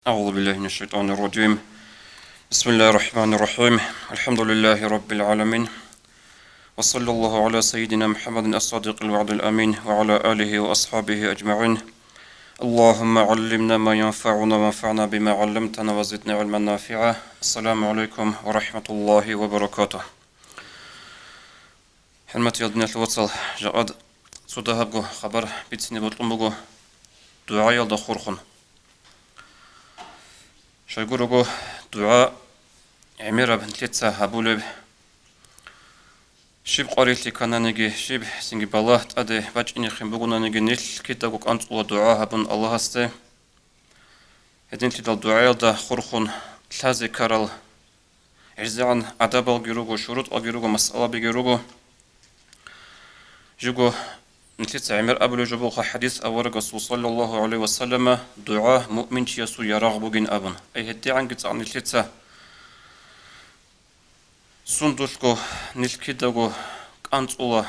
أعوذ بالله من الشيطان الرجيم. بسم الله الرحمن الرحيم. الحمد لله رب العالمين، وصلى الله على سيدنا محمد الصادق الوعد الأمين وعلى آله وأصحابه أجمعين. اللهم علمنا ما ينفعنا وانفعنا بما علمتنا وزدنا علما نافعا. السلام عليكم ورحمة الله وبركاته. حرمتي الدنيا الوصل جاد صدهبغو خبر بيتسني بطلمغو دعاء يلد خورخون شايقولوغو دعاء عميرة بنت لتسا هابولب شيب قريتلي كانانيجي شيب سنجي بالله تأدي باجيني خيمبوغونانيجي نيل كيتاغوك أنتقوا دعاء هبن الله هستي هدين تدال دعاء دا خورخون تلازي كارل عزيعان عداب الجيروغو شروط الجيروغو مسألة بجيروغو جوغو نتلتسا عمير أبلو جبوغا حديث أورغ صلى الله عليه وسلم دعاء مؤمن يسو يراغ بوغين أبن أي هدي عن قطع نتلتسا سندوشكو نلكيداغو كانتولا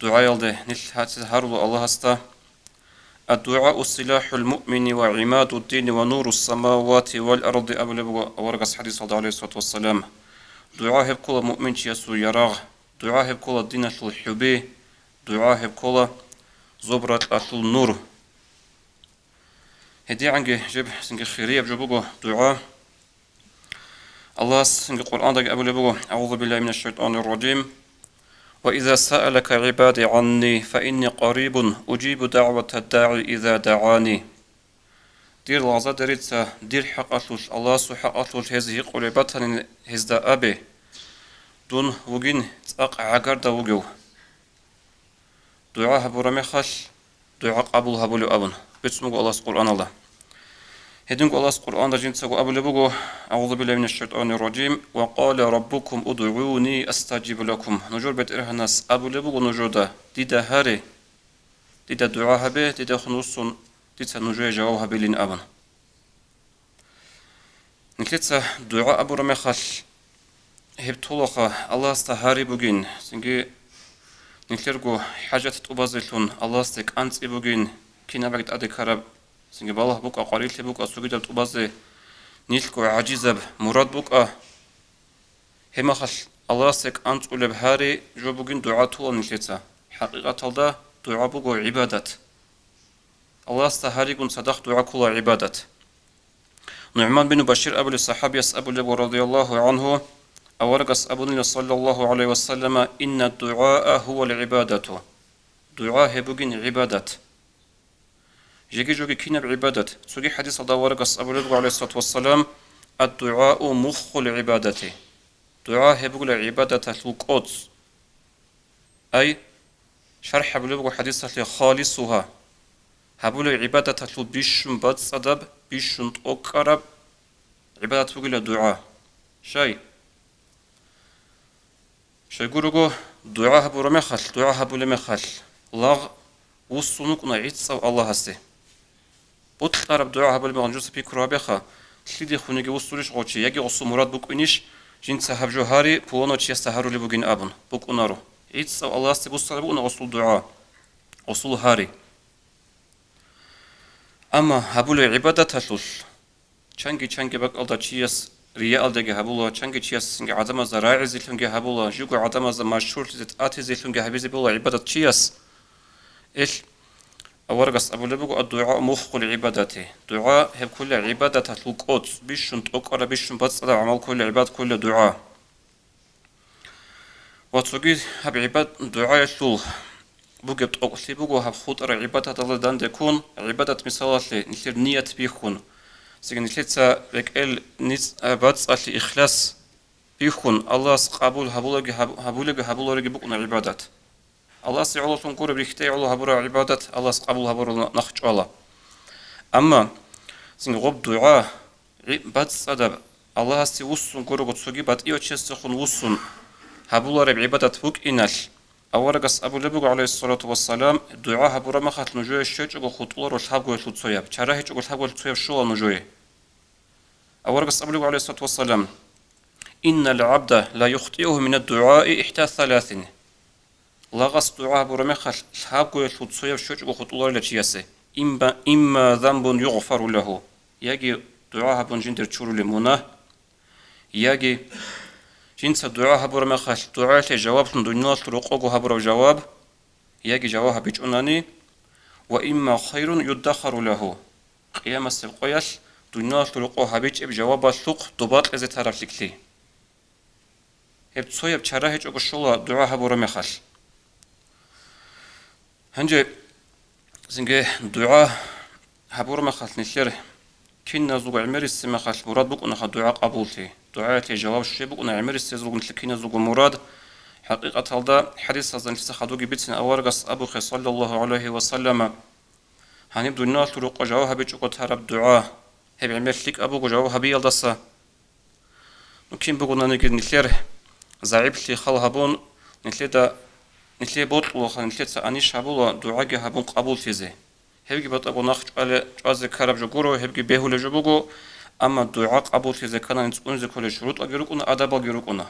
دعاء يلدي نلحاتي هارولو الله هستا الدعاء سلاح المؤمن وعماد الدين ونور السماوات والأرض أبلو أورغ حديث صلى الله عليه وسلم دعاء هبكولا مؤمن يسو يراغ دعاء هبكولا الدين الحبي دعاء هبكولا زبرة النور هدي عنجي جب سنجي خيرية بجبوغو دعاء الله سنجي القرآن داك أبو لبوغو أعوذ بالله من الشيطان الرجيم وإذا سألك عبادي عني فإني قريب أجيب دعوة الداعي إذا دعاني دير الغزة دريتسا دير حق أطلوش الله سو حق أطلوش هزي قريباتن هزدا أبي دون وغين تاق عقار دا وغيو دعاء هبو رميخاش دعاء قبول هبو لأبن بسمو الله القرآن الله هدنك الله القرآن دجين تساقو أبو لبوغو أعوذ بالله من الشيطان الرجيم وقال ربكم ادعوني أستجيب لكم نجور بيت إرهناس أبو لبوغو نجور دا ديدا هاري ديدا دعاء هبه ديدا خنوصون ديدا نجور جواب هبه لين أبن نكلتسا دعاء أبو رميخاش هبتولوخا الله استهاري بوغين سنجي نكلرغو حاجات تبازلون الله استك أنت بوغين كينا بقت أدي كرب سنجي بالله بوكا قريتلي بوكا سوغيدا تبازي نيلكو عجيزب مراد بوكا هما خش الله استك أنت ولب هاري جو بوغين دعاء طول نكلتسا حقيقة تلدا دعاء بوغو عبادت الله استهاري قن صدق دعاء كل عبادت نعمان بن بشير أبو الصحابي أبو لبو رضي الله عنه أورقس أبو صلى الله عليه وسلم إن الدعاء هو العبادة دعاء بوغين عبادت جيجي جوغي كينا بعبادة سوغي حديث الله ورقس أبو لبو عليه الصلاة والسلام الدعاء مخ العبادة دعاء بوغل عبادة القدس أي شرح أبو لبو حديثة خالصها هبول عبادة بيشن باد صدب بيشن تقرب عبادة بوغل دعاء شاي شيقولوا دعاء هبو رمخل دعاء هبو لمخل لاغ وصنوك نعيتس الله هسته بطلب دعاء هبو لمغنجوس بيكرا بخا تليدي خونيجي وصولش غوتشي يجي غصو مراد بوك إنيش جين سحب جوهاري بولانو تشي استهارو لبوغين أبن بوك أنارو عيتس الله هسته بوصل بونا غصول دعاء غصول هاري أما هبو لعبادة تلوش چانگي بك ألدا تشيس ريا ألداغي هبولا چانگي تشيس سنگي عدم از راعي زيتلونگي هبولا جوغو عدم از مشهور تزيت آتي زيتلونگي هبيزي بولا عبادة تشيس إيش أورغس أبو لبوغو الدعاء مخ العبادة دعاء هب كل عبادة تلقوت بيشن تقرا بيشن بتصدى عمل كل عباد كل دعاء واتسوغي هب عباد دعاء يشول بوغي بتقلي بوغو هب خطر عبادة دلدان ديكون عبادة مثالة نتير نية بيخون سيجن نتلتسا بكال نيت باتس أتلي إخلاص بيخون الله قبول هبولوغي بوكنا عبادات الله سيعلو تنقور بريختي علو هبورا عبادات الله قبول هبورا نخج الله أما سيجن غب دعاء باتس أدب الله سي وصن قرغو تسوغي بات إيو تشيستخون وصن هبولوغي بعبادات بوك إنال أورغس أبو لبوغ عليه الصلاة والسلام دعاء هبورا مخات نجوية شوچوغو خطولر والحبغو يتلوتسوياب چراهي چوغو الحبغو يتلوتسوياب شوال نجوية أورغس أبو لبوغ عليه الصلاة والسلام إن العبد لا يخطئه من الدعاء إحدى ثلاث لغس دعاء هبورا مخات الحبغو يتلوتسوياب شوچوغو خطولر لچياسي إما ذنب يغفر له яги дуа хабун жиндер чурули муна, яги жинца дуа хабура мехал дуаале жаваблун дуньяллу руқогу хабурав жаваб, яги жаваб хабич унани, ва имма хайрун юддахару лаху. Қиямасыл қоял дуньяллу руқо хабич эб жавабаллуқ дубат эзе тарафликли. Эб цояб чара хеч огушула дуа хабура мехал. Ханже зинге дуа хабура мехал ниллер كنا زوج عمر السما خاص مراد بكون أخذ دعاء قبولتي دعاء جواب شيء بكون عمر السزوج مثل كنا زوج مراد حقيقة هذا حديث هذا نفسه خدوجي بيتنا أورجس أبو خي صلى الله عليه وسلم هنبدو الناس طرق جوابها بيجوك هرب دعاء هب عمر لك أبو جوابها بيلدسا ممكن بقولنا نقول نثير زعيب لي خالها بون نثير بوت وخل نثير سأنيش هبولا دعاء هبون قبول فيزه هبگی بات ابو نخش على جواز كرب جورو هبگی بهول جبوگو اما دعاء قبول في زكانا اون زكول شروط اگروكونا ادب اگروكونا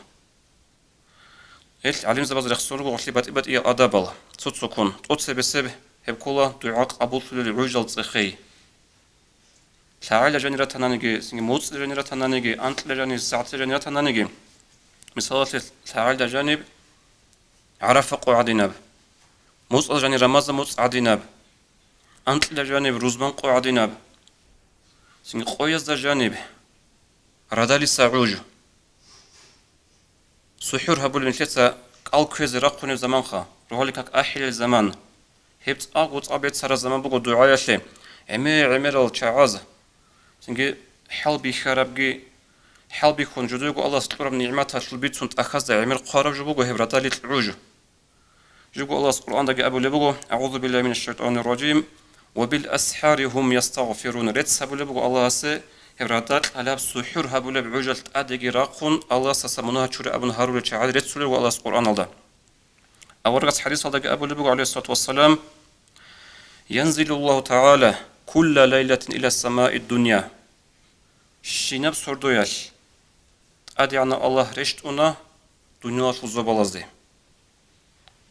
ال علم زباز رخصورو غلي بات اي ادب صوت سكون صوت سبب هبكولا دعاء قبول في الرجال تخي تعالى جنرا تنانيگي سيني موت جنرا تنانيگي انت جنرا ساعت جنرا تنانيگي مثال تعالى جانب عرف قعدنا موت جنرا رمضان موت عدينا أنت لجانب روزمان قاعدين سين قويز لجانب ردالي سعوج سحور هبول من ثلاثة كالكوز رقون الزمان خا رهولك أحيل الزمان هبت أقوت أبيت سر الزمان بقول دعاء شيء عمر الشعاز سين حلبي خرابجي حلبي خون جدوق الله سطور من نعمتها شلبيت سنت أخذ عمر قارب جبوق هب ردالي العوج جبوق الله القرآن دقي أبو لبوق أعوذ بالله من الشيطان الرجيم وبالأسحار هم يستغفرون رتس هبول بقول الله سه هبرادات على سحور هبول بعجلة أدقي راقون الله سسمونها شر أبن هارول شعاد رتس له والله القرآن الله أورجت حديث هذا أبو لبقول عليه الصلاة والسلام ينزل الله تعالى كل ليلة إلى السماء الدنيا شنب سردويال أدي عنا الله رشت أنا دنيا الزبالازدي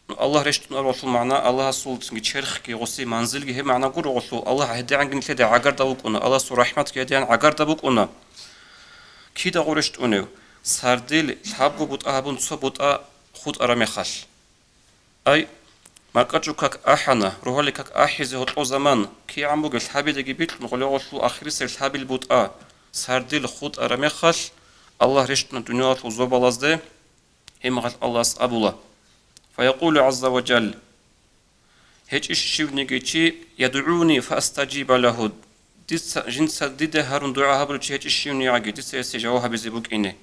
الله رشت نروح معنا الله صول تشرخ كي غسي منزل جه معنا قول غسو الله هدي عن جنتي ده عقر دبوكنا الله سو رحمت كي عن عقر دبوكنا كي ده غرشت أنو سرديل حبو بوت أهبون صبوت خود أرامي خال أي مركزو كك أحنا روحلي كك أحيزه هو زمان كي عمو قل حبي ده جبيت نقول غسو آخر سر حبي البوت سرديل خود أرامي خال الله رشت الدنيا الزبالازده هم قال الله أبولا فيقول عز وجل هيج الشيء نيجي يدعوني فاستجيب له ديس جنس ديد هارون دعاء هبل هيج الشيء نيجي ديس يسجوها بزبوك إني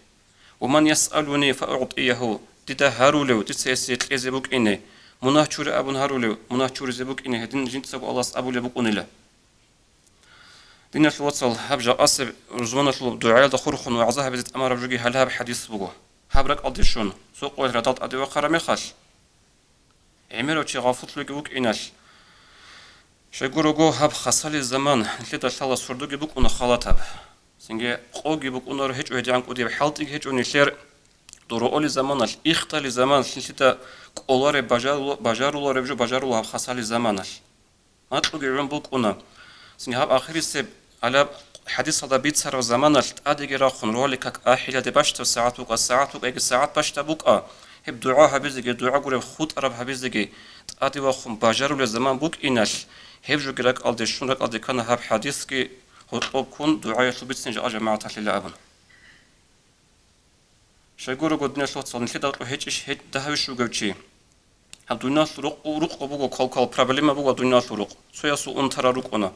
ومن يسألني فأعطيه ديد هارولو ديس يسجبوك إني مناهشور أبن هارولو مناهشور زبوك إني هدين جنس أبو الله أبو لبوك أنيلا دين الوصل هبجا أصب رزمان الدعاء دخورخون وعزها بزت أمر بجوجي هل هب حديث بقو هبرك أديشون سوق والردات أدي وقرا خال عمرو شي غافط لك بوك إنال شيقولوا هب خصال الزمان لدا الله سردوك بوك أنا خالط هب سنجي قوجي بوك أنا رهج وهدي عنك ودي بحالتك هج ونشير دورو الزمان إختال الزمان لدا كولار بجارو ربجو بجارو هب خصال الزمان ما تلقي عم بوك أنا سنجي هب آخر السب على حديث هذا بيت سر الزمان أدي راخن رولك أحيل دبشت ساعات بوك ساعات بشت بوك هب دعاء هبزجي دعاء قول خود عرب هبزجي تأتي وخم باجروا للزمان بوك إناش هب جو جرك على شنرك على كان هب حديث كي هطلب كون دعاء ثبت سنج أجمع تحليل أبن شيقولوا قدنا شلون صار نشيد هيج ده شو قبتشي هب دنيا رق بوكو كل problem بوكو دنيا رق سويا سو ترى رقنا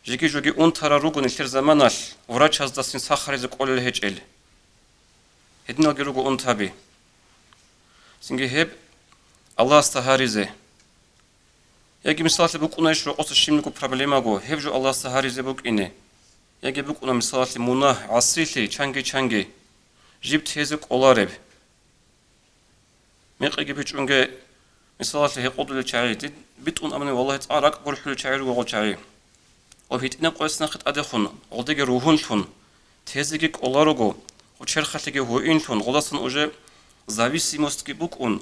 جيكي جوجي ترى رق نشير زمانش وراش هذا سن سخر إذا كل هيج إل هدنا جروجو تابي سنجي هب الله استهاريزه يجي مثال بكونا يشرو قص الشيم نكو problem أجو هب جو الله استهاريزه بوك إنه يجي بكونا مثال مناه عصيلي چانگي جبت هزك أولارب ميقي بيجونجي مثال هيقودو للشعري بيتون أمني والله تعارك قرح للشعري وقول شعري وبيتنا قوسنا خد أدخون غدق روحون شون تهزك أولارجو وشرخاتك هو إنشون غلاصن أوجه зависимость بوك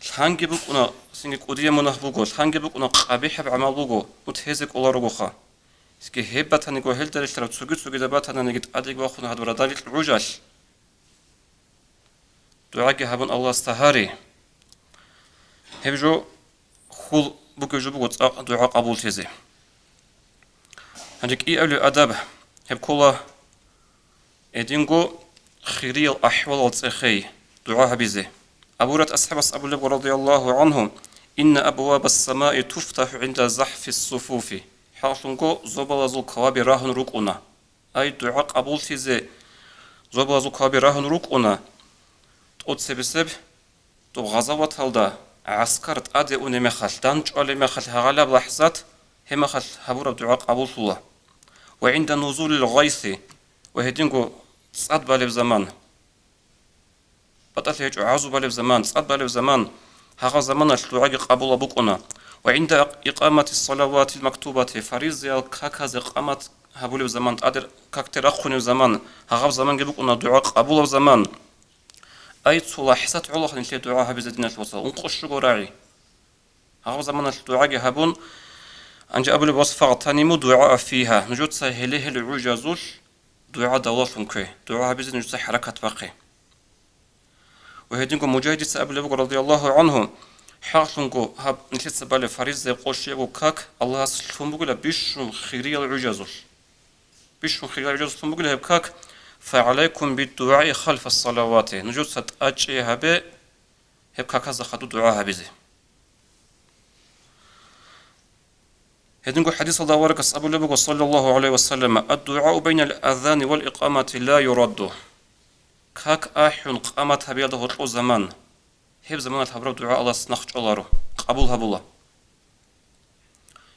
الحنج بوك سنجك أودية منه بوك الحنج بوك قبيح بعمل بوك متهزك الله رجوخا سكي هبتاني جو هل داريش ترى تسوقي دباتنا نجد أديك واخونا هاد ورا داريش العجل دعاء هبون الله استهاري هبجو خول بوكجو بوت دعاء قبول تيزي عندك أولي أدب هب كولا إدينغو خيري الأحوال والتخي دعاء بيزي أبورة أصحاب أبو لب رضي الله عنهم إن أبواب السماء تفتح عند زحف الصفوف حاصلنغو زوبلازو كوابي راهن ركونا أي دعاء قبول تيزي زوبلازو كوابي راهن ركونا تقول سبب تو غزوات هالدا عسكرت أدي أوني مخال دانج أولي مخال هغلب لحظات هم مخال هبورة دعاء قبول الله وعند نزول الغيث وهدينغو تصعد بالي زمان بطل هيك عازو بالي زمان تصعد بالي زمان هغا زمان الدعاء قبول بكونا وعند إقامة الصلوات المكتوبة فريزيال كاكاز إقامة هبولي زمان تقدر كاكتر أخوني زمان هغا زمان جبكونا دعاء قبول زمان أي تصلا حسات الله خلينا نشيل دعاء بزدنا الوصل ونقش راعي هغا زمان الدعاء هبون أنجا أبو الوصفة تانيمو دعاء فيها نجود سهله العجازوش دعاء دولة فنكوي دعاء بزد نجود حركة باقي وهدينكو مجاهد سأبو رضي الله عنه حاصلنكو هب نشيت سبالي فريز زي قوشيغو كاك الله سلفون بقول بيشم خيري العجازوش بيشم خيري العجازوش بقول هب كاك فعليكم بالدعاء خلف الصلوات نجود ستأجي هبي هب كاك زخدو دعاء بزي هدنقول حديث الله ورقص أبو لبق صلى الله عليه وسلم الدعاء بين الأذان والإقامة لا يرد كاك أحيون قامت بيده وطلو زمان هب زمان الحبرة دعاء الله سنخش الله قبولها بولا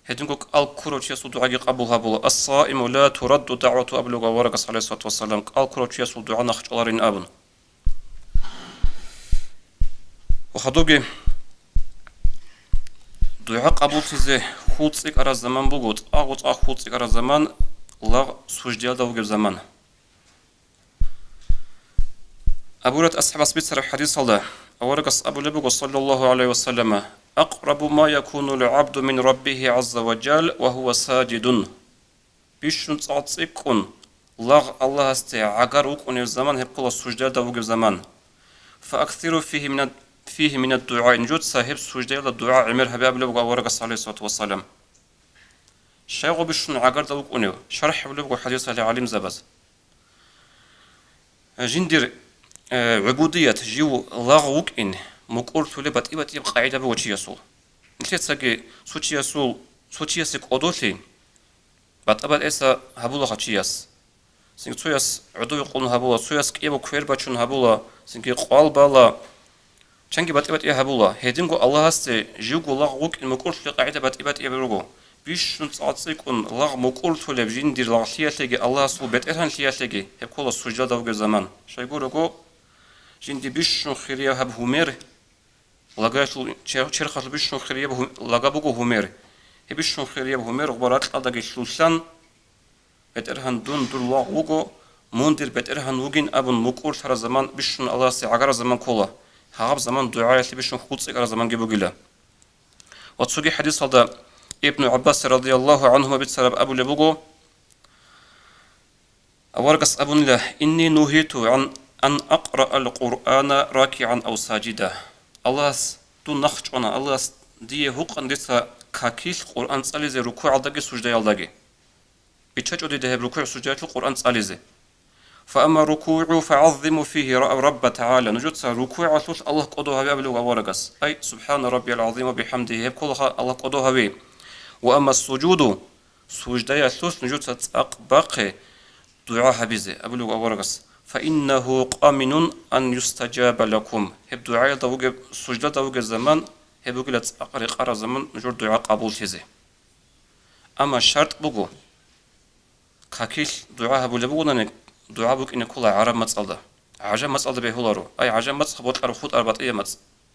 هدنقول الكروش يسو دعاء قبولها بولا الصائم لا ترد دعوة أبو لبق ورقص عليه الصلاة والسلام الكروش يسو دعاء نخش الله رين أبن وخدوبي دعاء قبول تيزي خوتسيك أرى الزمان بوغوت أغوت خوتسيك أرى الزمان لا سوجديال دوغ زمان أبورة أصحاب أسبيت حديث الله أورقص أبو لبق صلى الله عليه وسلم أقرب ما يكون العبد من ربه عز وجل وهو ساجد بيشن تعطيكون الله استي عقروك أن الزمان هبقل سوجديال دوغ زمان فأكثروا فيه من الدعاء نجود صاحب سجدة الدعاء عمر حبيب لبقى ورقص عليه الصلاة والسلام شيخ بشن عقر دوك أنيو شرح لبقى حديث علم زبز جندر عبودية جيو لاغوك إن مقول تلبت إبت يبقى قاعدة بوجه يسول نتيت ساقي سوچي يسول سوچي يسك أدوتي بات أبد إسا هبولا خاتشياس سنك توياس عدو يقولن هبولا توياس كيبو كوير بچون هبولا سنك قوال بالا چنگی بات هبولا هدینگو الله است جیگو لاغ وک مکول فی قاعده بات بروگو بیش نصاصی کن لاغ مکول فل بجین دیر لاغ تیاتگی الله سو بترهن تیاتگی هب کل سجدا دوگ زمان شایگورگو جین دی بیش خیریه هب همر لاغاشل چرخل بیش خیریه لاغ بگو همر بیش خیریه همر غبارات ادگی شلسان بترهن دون دور لاغ وگو مندر بترهن وگین ابن مکول تر زمان بیش الله سی عگر زمان کولا هغب زمان دعاء تبيشون خوت سكر زمان جبوا جلا وتسوقي حديث هذا ابن عباس رضي الله عنهما بتسرب أبو لبوجو أورقص أبو الله إني نهيت عن أن أقرأ القرآن راكعا أو ساجدا الله دون نخش أنا الله دي هوق أن ديسا كاكيش قرآن سالزة ركوع دقي سجدة يالدقي بتشجع دي ده ركوع سجدة القرآن سالزة فأما ركوع فعظم فيه رب تعالى نجد ركوع ثلث الله قدوها بأبلغ ورقص أي سبحان ربي العظيم وبحمده يبكلها الله قدوها به وأما السجود سجدة ثلث نجد أقبق دعاها بزي أبلغ ورقص فإنه قامن أن يستجاب لكم هب دعاء دوغ سجدة دوغ الزمان هب قلت أقرق زمان نجد دعاء قبول تزي أما الشرط بقو كاكيش دعاها بلبغونا دعاء بك إن كل عرب مسألة عجم مسألة بهولارو أي عجم مسألة خبط أرخوت أربعة أيام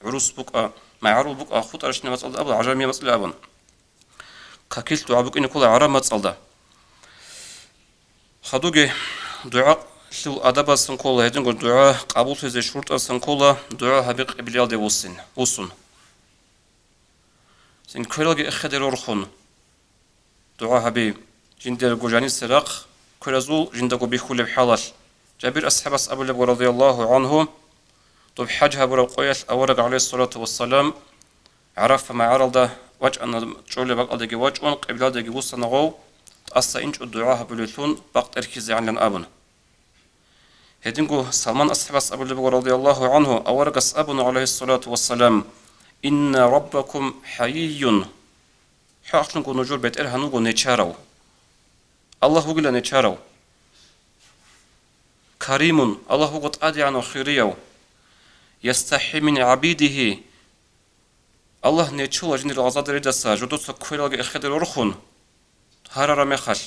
عروس بك مع عروس بك أخوت أرشنا مسألة أبدا عجمية مسألة أبدا كاكيل دعاء بك إن كل عرب مسألة خدوجي دعاء شو أدب سنكولا هيدن قل دعاء قبول في شرط سنكولا دعاء هبق إبليال دي وصن سن كل جي أخذ روحون دعاء هبي جندر جوجاني سراق كرزول جندر بيخول بحالل جابر أصحاب أبو لب رضي الله عنه طب حجها برو قيل أورق عليه الصلاة والسلام عرف ما عرضه وجه أن تقول بقى دقي وجه قبل دقي وصنعوا أصلا إنش الدعاء بلثون بقت أركز عن الأبن هدينكو سلمان أصحاب أبو لب رضي الله عنه أورق أبن عليه الصلاة والسلام إن ربكم حيي حقنكو نجور بيت إرهنوكو نيشارو الله قل نيشارو كريم الله قد أدي عنه خيريو يستحي من عبيده الله نيشول جنر العزاد ردسا جدوس كويلغ إخدر ورخون هرر مخش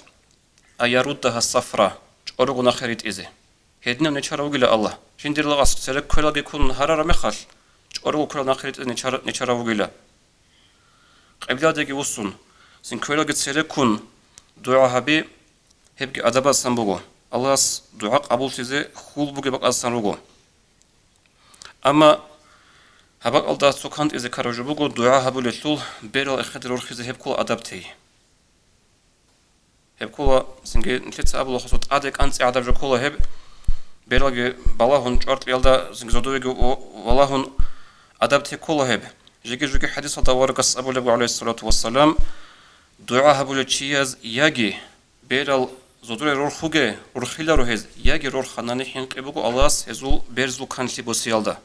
أيردها الصفرة أرغو نخريت إزي هدنا نيشارو قل الله جندر الغاس سرق كويلغ يكون هرر مخش أرغو كويلغ نخريت إزي نيشارو قل قبل دقي وصن سن كويلغ سرق كون دعا هبي هبكي أدبا سنبوغو الله دعاء قبول تيزي خول بوغي بقى سنروغو أما هبق الله سكانت إذا كارجو بوغو دعاء هبول الثول بيرال إخدر ورخيزي هبكو أدبتي هبكو سنجي نتلت أبو خصوت أدك أنت أدب جوكو هب بيرال بالاهون شرط يلدا سنجي زودوغي والاهون أدبتي كل هب جيجي حديث الله ورقص أبو لبو عليه الصلاة والسلام دعاء هبول تشياز ياجي بيرال زودور رورخوگه رورخيلا روهز ياگي رور خاناني حنقبوگو الله هزول برزو كانتي بوسيالدا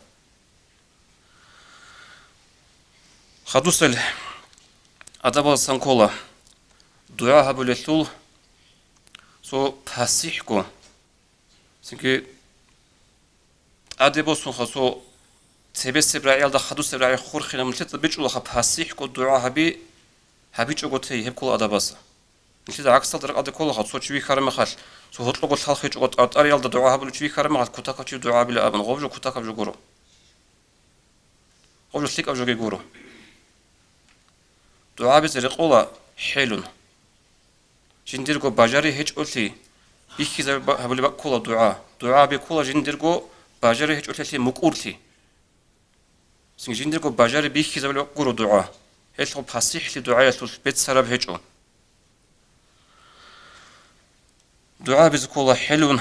خدوسل ادابا سانكولا دعاء هبولتول سو فاسيحكو سنكي ادبو سون خاصو تبس برايالدا خدوس براي خورخينا ملتت بيچول خا فاسيحكو دعاء هبي چوگوتي هبكول اداباس نشيد عكس الطريق أدي كله خد صوت شوي خارم خال سو هطلق الحلقة جوت أريال دعاء بلو شوي خارم خال كتاك شوي دعاء بلا أبن غوجو كتاك بجو جورو غوجو سليك أبجو جورو دعاء بزرقولا حلون جنديركو باجاري هيج أولتي بيخي زي هبلي بقولا دعاء بيقولا جنديركو باجاري هيج أولتي مقولتي سين جنديركو باجاري بيخي زي بقولو دعاء هيش خو بحسيح لي دعاء يسول بيت سراب هيجو دعاء بزكولا حلون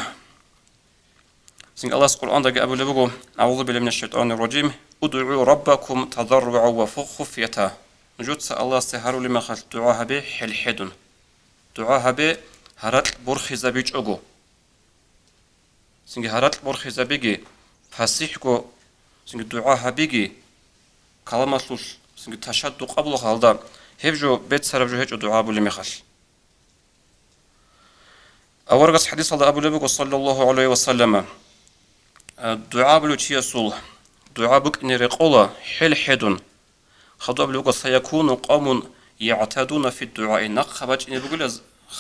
سين الله القرآن دقى أبو لبقو أعوذ بالله من الشيطان الرجيم ادعوا ربكم تضرعا وخفية نجود الله سهروا لما خلت دعاء به حل حدن دعاء به هرات برخي زبيج أغو سين هرات برخي زبيجي فاسيحكو سين دعاء بيجي كلمة سوش سين تشد قبل خالدا هبجو بيت سربجو هجو دعاء بلي مخل أورقص حديث الله أبو لبق صلى الله عليه وسلم دعاء بلو تيسول دعاء بك نرقولا حل حدن خطو أبو لبق سيكون قوم يعتادون في الدعاء نخبج إن بقول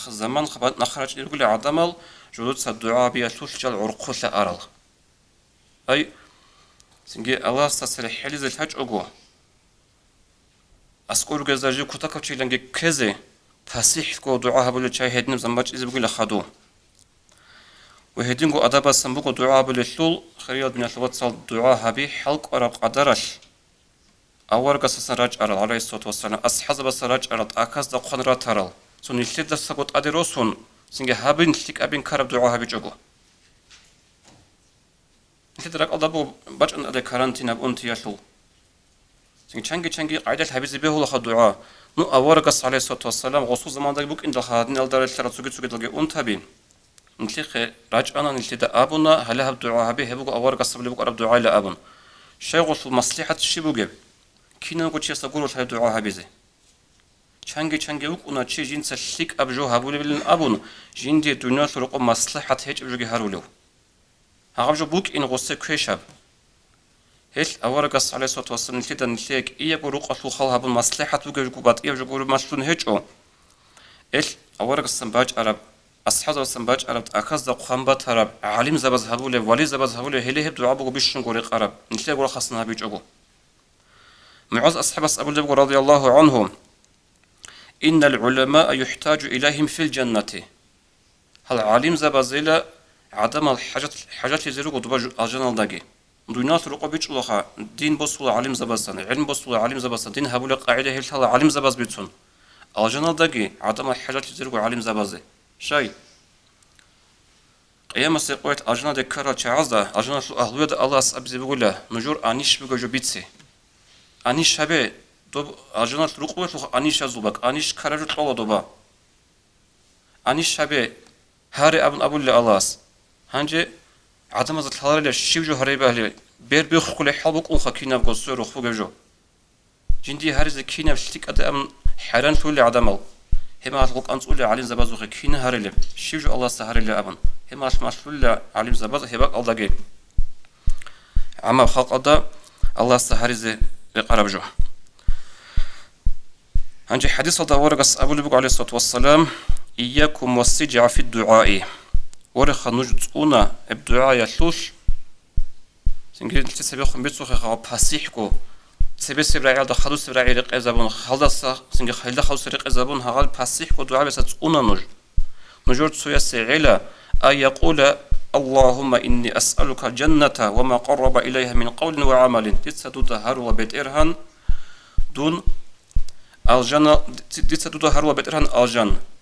زمان خبج نخرج إن بقول عدمل جلود الدعاء بيسوش جل عرقوش أرل أي سنجي الله استسر حلز الحج أقوى أسكور جزاجي كتاكو تشيلنجي كذا فاسيح كو دعاء بلو تشاي هدنم زمباج إذا بقول خدو وهدينكو أدابا سنبوكو دعاء بالثول خريال بن الثوات صال دعاء هبي حلق أرق قدرش أورق سراج أرل عليه الصلاة والسلام أصحاب سراج أرل أكاز دا قنرات أرل سو نلتد دا سقوط أدروسون سنجي هابين نلتك أبين كارب دعاء هبي جوغو نلتد راك أدابو باج أن أدي كارانتين أنت يثول سنجي چنگي قاعدة هبي بيهو لخا دعاء نو أورق عليه الصلاة والسلام غصو زمان دا بوك إن دخادن ألدار الثلاث سوغي دلغي أنتابين نتلقي راجعنا نتلقي أبونا هلا هب دعاء هبي هبوك أورق الصبر بوك أرب دعاء لأبون شيء في مصلحة الشبوجب كنا نقول شيء سقول هلا دعاء هبيزه چنگي وك أنا شيء جنس الشيك أبجو هبولي بلن أبون جندي دنيا ثرق مصلحة هيج أبجو هارولو هاجو بوك إن غصة كيشاب هل أورق عليه الصلاة والسلام نتلقي إيه بروق أصل خال هبون مصلحة وجو بعد إيه بجو مسلون هيج أو إل أورق السنباج عرب أصحاب السنباج عرب أكاز دا قنبات عرب عالم زبز هبوله ولي زبز هبوله هلي هب دعاء بقو بيشن قريق عرب نتلقي قول خاصنا بيج أقو معاذ أصحاب أبو لبق رضي الله عنهم إن العلماء يحتاج إليهم في الجنة هل عالم زبز إلى عدم الحاجات يزيرو قدبا الجنة الدقي دونات رقو بيج ألوخا دين بصول عالم زبزان علم بصول عالم زبزان دين هبوله قاعدة هل عالم زبز بيتون الجنالداجي عدم الحاجات يزرقوا علم زبازي شاي أيام سيقويت الجنال دكرة شعزة الجنال أهلوية الله أبزي بقوله نجور أنيش بقول بيتسي أنيش هبه دوب الجنال رقوة لخ أنيش أزوبك أنيش كراجو طول دوبا أنيش هبه هاري أبو اللي الله هنجي عدم زت الحلال الشيء جو هري بهلي بير بيخلق حبك أون خكينا بقصر وخفوق جو جندي هاري زكينا بشتك أدى أمن حيران شو اللي عدمل هما أطلق أن تقول عليم زباز وخكينا هاري لب الشيء جو الله سهري اللي أبن هما أشمل عليم زباز هباك الله جي عما خلق أدا الله سهري زي بقرب جو هنجي حديث هذا ورقص أبو لبق عليه الصلاة والسلام إياكم والسجع في الدعاء ورخ نجتونا الدعاء يثوش سنجد تسبيخ بيتسوخ خا باسيحكو تسبي سبراعي على خدو سبراعي رق زبون خلص سنج خلد خلص رق زبون هغال باسيحكو دعاء بس تسونا نجور سويا سعيلا أن يقول اللهم إني أسألك الجنة وما قرب إليها من قول وعمل تتسدد هرو بيترهن دون الجنة تتسدد هرو بيترهن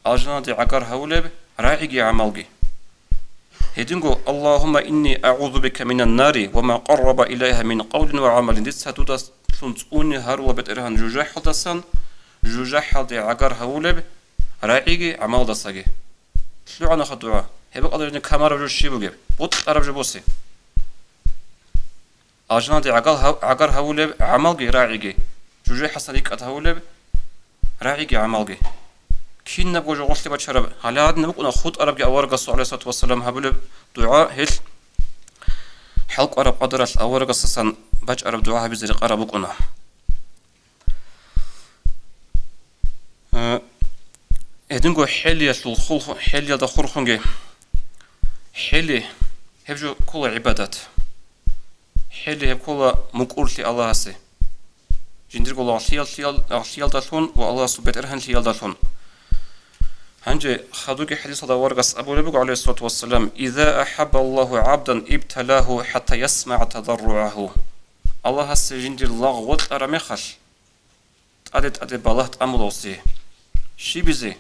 الجنة دي عقار هولب راعي عملجي هيدنجو اللهم إني أعوذ بك من النار وما قرب إليها من قول وعمل تتسدد سنتوني هرو بيترهن جوجح دسن جوجح دي عقار هولب راعي عمل دسجي شلو أنا خدوها هبق الله يجني كاميرا جو شي بوجي بوت قرب جو بوسي أجناد عقار هولب عملجي راعي جوجي حسنيك أتهولب راعي عملجي كين نبغى جو غسل بتشرب هلا عاد نبغى ناخد أرب جا أورق الصلاة عليه الصلاة والسلام هبلب دعاء هل حلق أرب قدرت أورق الصلاة بج أرب دعاء بزرق أرب بقنا هدنجو حلية الخلق حلية دخور خنجي حلي هبجو كل عبادات حلي هب كل مقولتي الله سي جندرجو الله خيال دالون والله سبحانه إرهن خيال دالون هنجي خدوك حديث هذا ورقص أبو لبق عليه الصلاة والسلام إذا أحب الله عبدا ابتلاه حتى يسمع تضرعه الله سي جندر الله غوت أرمخش أدت بالله أملوسي شي بزي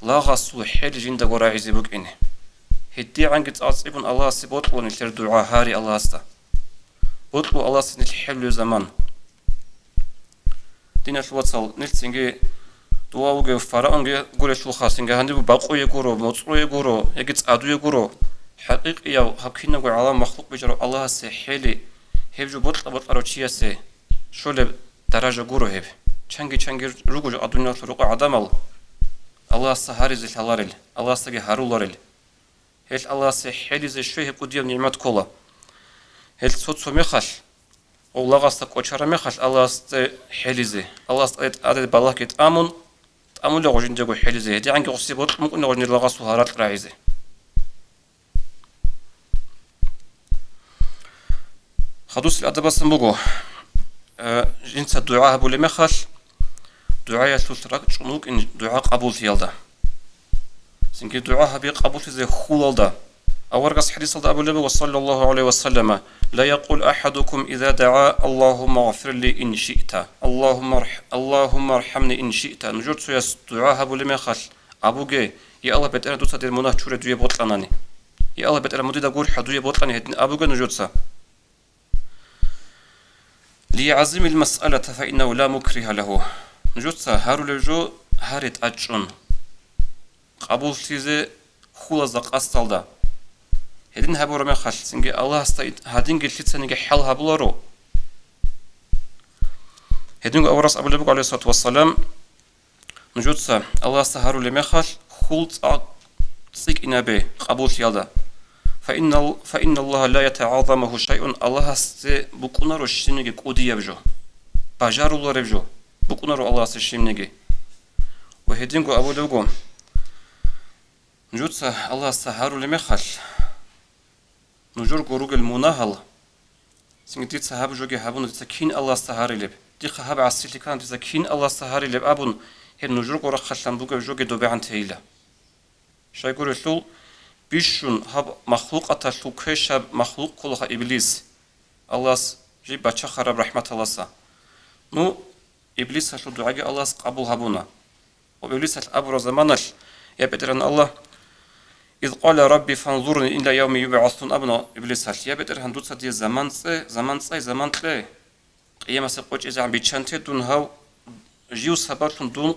لا غسو حل جندر وراعي بك إنه هدي عنك تعصبون الله سبوتلو نتر دعاء هاري الله استا بوتلو الله سنت حلو زمان دينا شوصل نلتسنجي دعاء فرعونجي قول شو خاصنجي هندي باقو يقولوا مطلو يقولوا يجت عدو يقولوا حقيقي يا حكينا قول على مخلوق بجرو الله سحلي هبجو بوتلو روشيا سي شو درجة قولوا هب چنگي روجو الدنيا فروق عدمل الله سهاري زي حلارل الله سجي هارولارل هل الله سحلي زي شويه قديم نعمت كله هل صوت سميخش الله غاستك وشرميخش الله سحلي زي الله سأدي بالله كت أمون لغوجين جاكو حلي زي دي عنك غصيبوت ممكن لغوجين لغاس وهارات راعي خدوس الأدب السنبوغو جنس الدعاء بولي مخش دعاء يسوسرك شنوك إن دعاء قبول فيالدا سنكي دعاء بي قبول زي خولالدا أورقص حديث الله أبو لبي وصلى الله عليه وسلم لا يقول أحدكم إذا دعا اللهم اغفر لي إن شئت اللهم ارحمني إن شئت نجرد سويا دعاء أبو لبي خش أبو جي يا الله بتأنا دوسا دير مناه شورة دوية بوطلاناني يا الله بتأنا مديدا قول حدوية بوطلاني هدين أبو جي نجرد سا ليعزم المسألة فإنه لا مكره له نجرد سا هارو لجو هارت أجون قبول سيزي خولا زق أستالدا هدين هبو رمي خش سنجي الله استايد هدين قلت سنجي حل هبولارو هدين أورس أبو لبق عليه الصلاة والسلام نجود سا الله استهارو لمي خش خلط تسيك إنابي قبول سيالدا فإن الله لا يتعاظمه شيء الله است بكونارو شينجي قودي يبجو بجارو الله ربجو بكونارو الله است شينجي وهدين أبو لبق نجود سا الله استهارو لمي خش نجور قروق المناهل سنجديت سحاب جوجي هابون تسكين الله استهاري لب دي خهاب عسيتي كان تسكين الله استهاري لب أبون هي نجور قرق خشلان بوجي جوجي دوبعن تيلا شاي قول شلول بيشون هاب مخلوق أتشلو كيشاب مخلوق كلها إبليس الله جي بچه خراب رحمة الله سا نو إبليس هشلو دعاء الله قبول هابونا وبيبليس أبو زمانل يا بترن الله إذ قال ربي فانظرني إلى يوم يبعثون أبنا إبليس يا بتر هندوس دي زمان تلي قيامة سقوط إذا عم بيتشنت دون هاو جيو سبارتون دون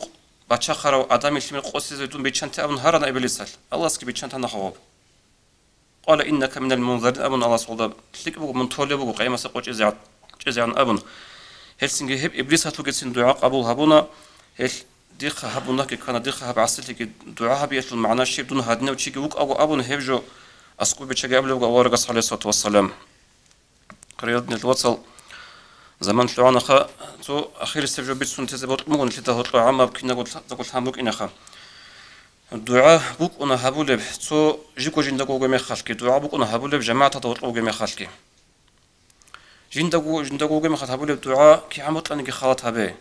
بچه خرو آدم الشمال قصي زيتون بيتشنت أبن هرنا إبليس الله سكي بيتشنت نخواب قال إنك من المنذرين أبن الله صلى تلك بقو من طول بقو قيامة سقوط إذا عن أبن هلسنجي هب إبليس هتو جتسين دعاء قبول هبونا هل ديخ هبونا كي كان ديخ هب عسل كي دعاء هبيت المعنى شيء دون هادنا وتشيكي وك أو أبن هبجو أسكو بتشجع قبل وقا ورقة عليه الصلاة والسلام قريض نتوصل زمان طلعنا خا تو أخير استرجع بيت سنة زبط ممكن تلته طلع عما بكنا قلت همك إنها خا الدعاء بوك أنا هبولب تو جيكو جندقو جميع خالك دعاء بوك أنا هبولب جماعة تطلعو جميع خالك جندقو جميع خالك هبولب دعاء كي عمط لأنك خالط هبه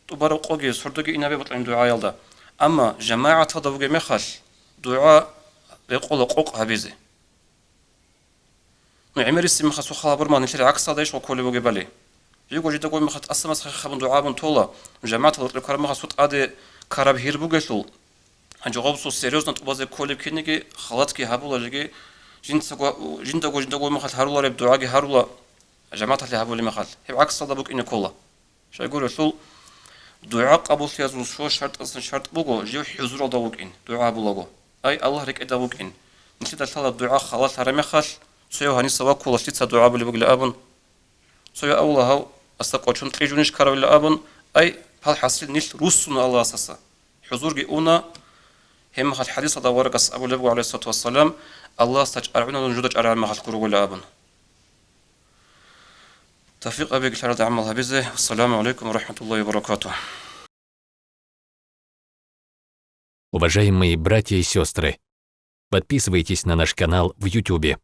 تبارو قوجي سردقي إنا بيبطلين دعاء يلدا أما جماعة تطلعو جميع خال دعاء يقول قوق هبيزي عمر السم خاصو خبر ما نشري عكس هذا يشو كل بوجي بالي يقول جدا قوي مخت أصلا مسخ خبن دعاء من طولا جماعة الكرم مخصوص عاد كرب هير بوجيتو أنجو غوصو سيريوس نتوباز كل بكينجي خلاط كي هبولا جي جندا قوي مخت هرولا بدعاء جي هرولا جماعة اللي هبولي مخت هي عكس هذا بوك إنه كله شو يقول شو دعاء قبول فيازو شو شرط أصلا شرط بوجو جيو حضور داوك إن دعاء بولاجو أي الله رك داوك إن نسيت الثلاث دعاء خلاص هرمي خل سوى هني سوا كل شيء تدعى باللي بقول أبن سوى الله هو أستقطعون تريجونيش كارو إلى أبن أي هالحصل نيل روسنا الله أساسا حضور جئونا هم هاد حديث هذا ورقة أبو لبو عليه الصلاة والسلام الله استجعلنا ونجدج على ما هالكرو إلى أبن توفيق أبي قلت عملها بزه والسلام عليكم ورحمة الله وبركاته. Уважаемые братья и сестры, подписывайтесь на наш канал в YouTube.